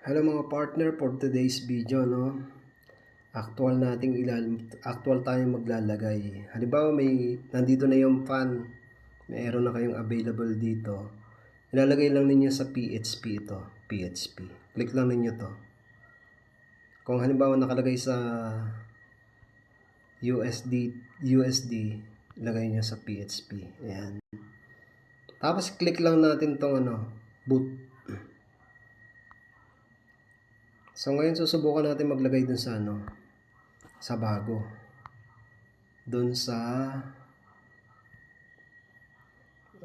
Hello mga partner, for today's video, no? Actual tayong maglalagay. Halimbawa nandito na yung fan. Mayroon na kayong available dito. Ilalagay lang ninyo sa PHP ito, PHP. Click lang ninyo to. Kung halimbawa nakalagay sa USD, ilagay nyo sa PHP. Ayan. Tapos click lang natin tong boot. So ngayon susubukan natin maglagay dun sa sa bago. Dun sa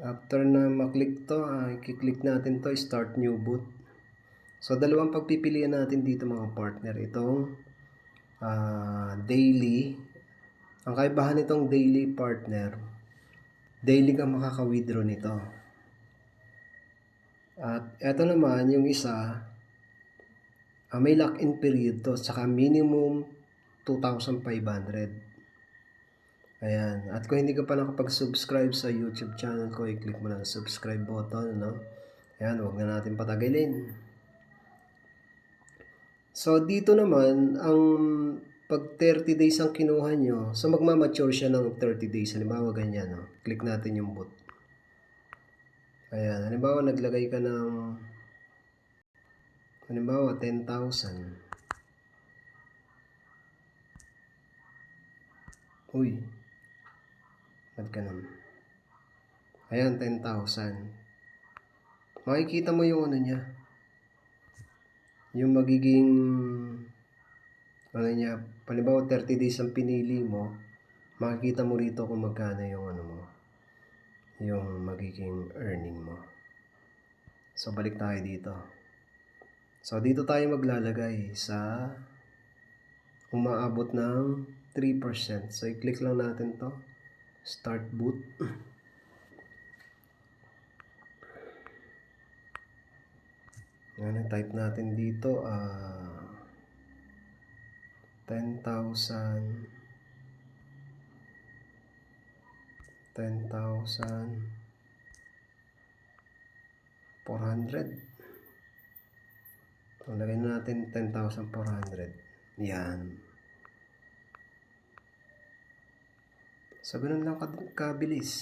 after na maklik to, i-click natin to, start new boot. So dalawang pagpipilian natin dito mga partner, itong daily. Ang kaibahan nitong daily partner, daily ka makaka-withdraw nito. At eto naman yung isa, may lock-in period to, saka minimum 2,500. Ayan. At kung hindi ka pa nakapag-subscribe sa YouTube channel ko, i-click mo lang subscribe button, no? Ayan, huwag na natin patagalin. So, dito naman, ang pag 30 days ang kinuha nyo, so magmamature siya ng 30 days. Halimbawa, ganyan, no? Click natin yung boot. Ayan. Halimbawa, naglagay ka ng, halimbawa, 10,000. Uy. Ba't ganun? Ayan, 10,000. Makikita mo yung niya. Yung magiging niya, halimbawa 30 days ang pinili mo, makikita mo rito kung magkano yung mo, yung magiging earning mo. So balik tayo dito. So dito tayo maglalagay sa umaabot ng 3%. So i-click lang natin to, start boot. Type natin dito 10,000 400. So, lagay na natin 10,400. Yan. So, ganun lang kabilis.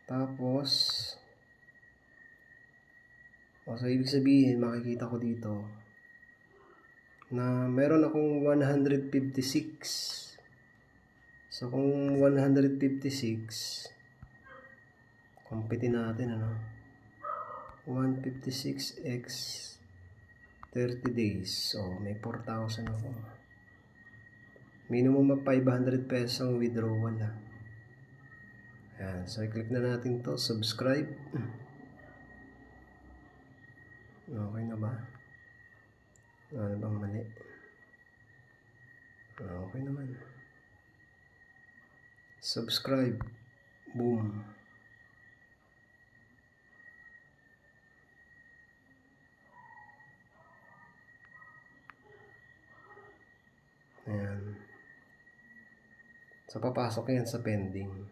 Tapos, so ibig sabihin, makikita ko dito na meron akong 156. So, kung 156, kumpitin natin, 156x 30 days. So, may 4,000 ako. Minimum of 500 pesos ang withdrawal, Ayan. So, i-click na natin to, subscribe. Okay na ba? Ano bang mali? Okay naman. Subscribe. Boom. Ayan. So, papasok yan sa pending.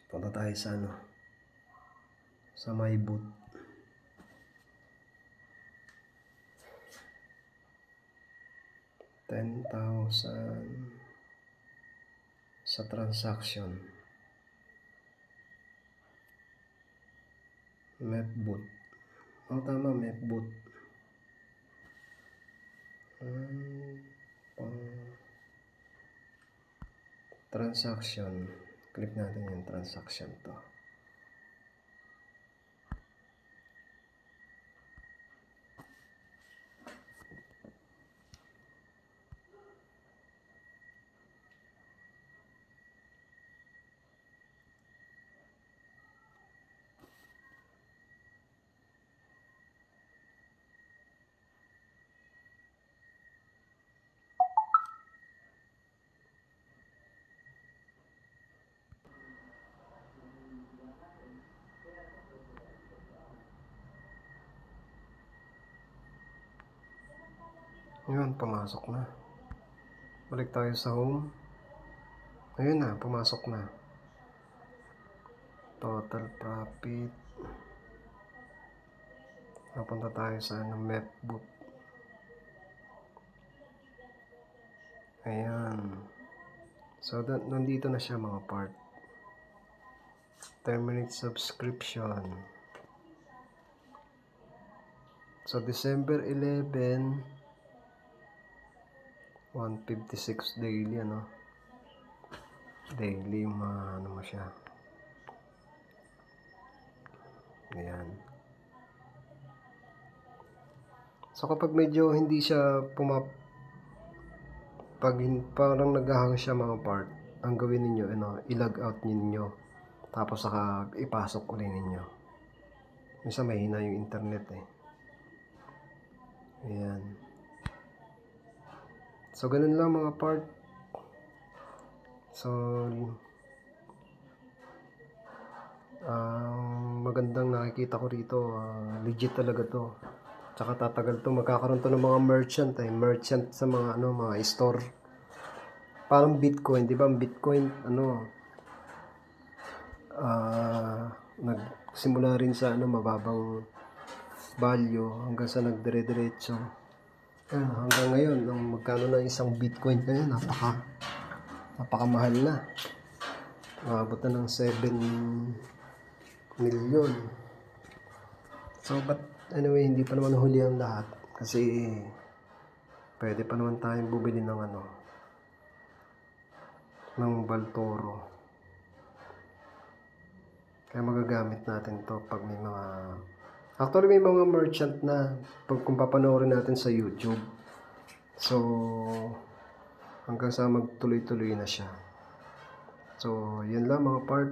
Punta tayo sa sa my boot. $10,000 sa transaction. Mapboot. Tama, Mapboot. Transaction. Click natin yung transaction to. Yun, pumasok na. Balik tayo sa home. Ayun na, pumasok na. Total profit. Napunta tayo sa Mapbook. Ayan. So, nandito na siya mga part. Terminate subscription. So, December 11, 156 daily, ano? Daily, ano mo siya. Ayan. So, kapag medyo hindi siya parang naghahang siya mga part, ang gawin ninyo, i-log out ninyo. Tapos saka ipasok ulit ninyo. Minsan mahina yung internet eh. Ayan. So, ganun lang mga part. So, magandang nakikita ko rito. Legit talaga to. Tsaka tatagal to. Magkakaroon to ng mga merchant eh. Merchant sa mga mga store. Parang Bitcoin, di ba? Ang Bitcoin, nagsimula rin sa mababang value hanggang sa nagdire-diretso. Hanggang ngayon, magkano na isang Bitcoin kaya napakamahal na. Umabot na ng 7 million. So, but anyway, hindi pa naman huli ang lahat. Kasi, pwede pa naman tayong bumili ng Baltoro. Kaya magagamit natin to pag may mga... Actually, may mga merchant na kung papanoorin natin sa YouTube. So, hanggang sa magtuloy-tuloy na siya. So, yun lang mga part.